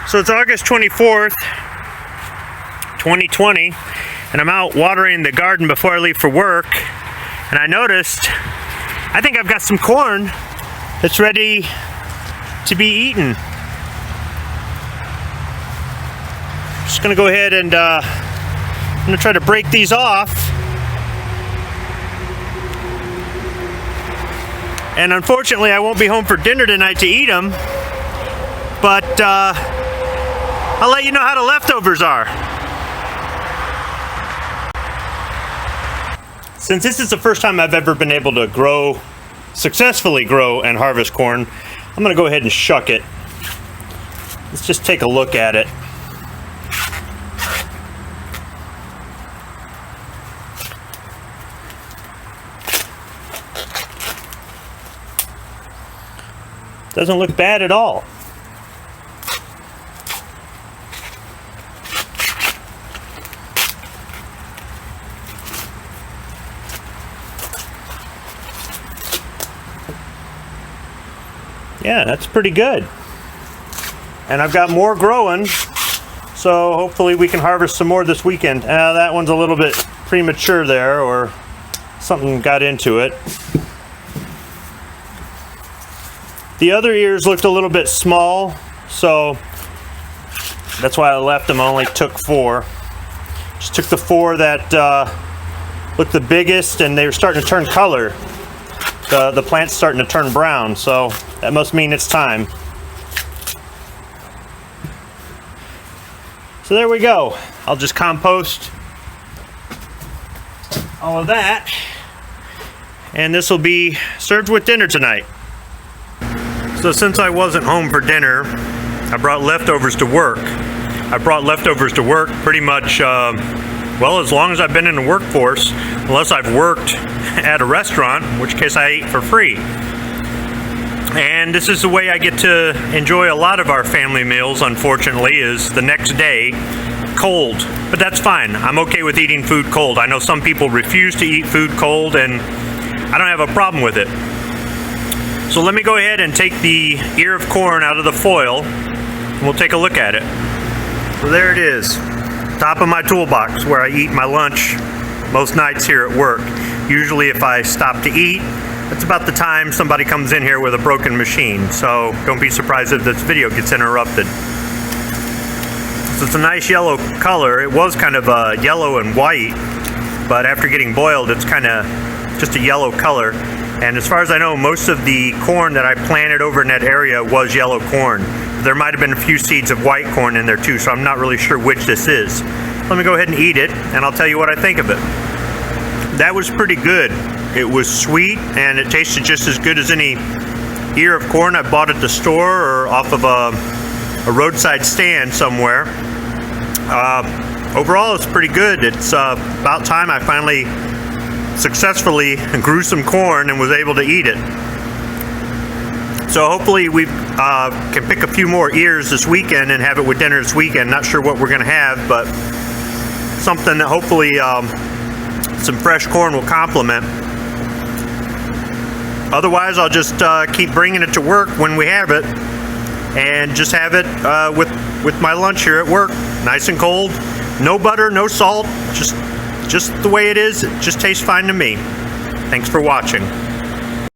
So it's August 24th, 2020, and I'm out watering the garden before I leave for work, and I noticed, I think I've got some corn that's ready to be eaten. Just gonna go ahead and I'm gonna try to break these off. And unfortunately, I won't be home for dinner tonight to eat them, but I'll let you know how the leftovers are. Since this is the first time I've ever been able to successfully grow and harvest corn, I'm gonna go ahead and shuck it. Let's just take a look at it. Doesn't look bad at all. Yeah, that's pretty good. And I've got more growing, so hopefully we can harvest some more this weekend. That one's a little bit premature there, or something got into it. The other ears looked a little bit small, so that's why I left them. I only took 4. Just took the 4 that looked the biggest, and they were starting to turn color. The plant's starting to turn brown, so that must mean it's time. So there we go. I'll just compost all of that, and this will be served with dinner tonight. So since I wasn't home for dinner, I brought leftovers to work. I brought leftovers to work pretty much, well, as long as I've been in the workforce, unless I've worked at a restaurant, in which case I ate for free. And this is the way I get to enjoy a lot of our family meals, unfortunately, is the next day, cold. But that's fine. I'm okay with eating food cold. I know some people refuse to eat food cold, and I don't have a problem with it. So let me go ahead and take the ear of corn out of the foil, and we'll take a look at it. So there it is, top of my toolbox where I eat my lunch most nights here at work. Usually if I stop to eat, that's about the time somebody comes in here with a broken machine. So don't be surprised if this video gets interrupted. So it's a nice yellow color. It was kind of yellow and white, but after getting boiled, it's kind of just a yellow color. And as far as I know, most of the corn that I planted over in that area was yellow corn. There might have been a few seeds of white corn in there too, so I'm not really sure which this is. Let me go ahead and eat it, and I'll tell you what I think of it. That was pretty good. It was sweet, and it tasted just as good as any ear of corn I bought at the store or off of a roadside stand somewhere. Overall, it's pretty good. It's about time I finally successfully grew some corn and was able to eat it. So hopefully we can pick a few more ears this weekend and have it with dinner this weekend. Not sure what we're going to have, but something that hopefully some fresh corn will complement. Otherwise, I'll just keep bringing it to work when we have it, and just have it with my lunch here at work, nice and cold. No butter, no salt, just the way it is. It just tastes fine to me. Thanks for watching.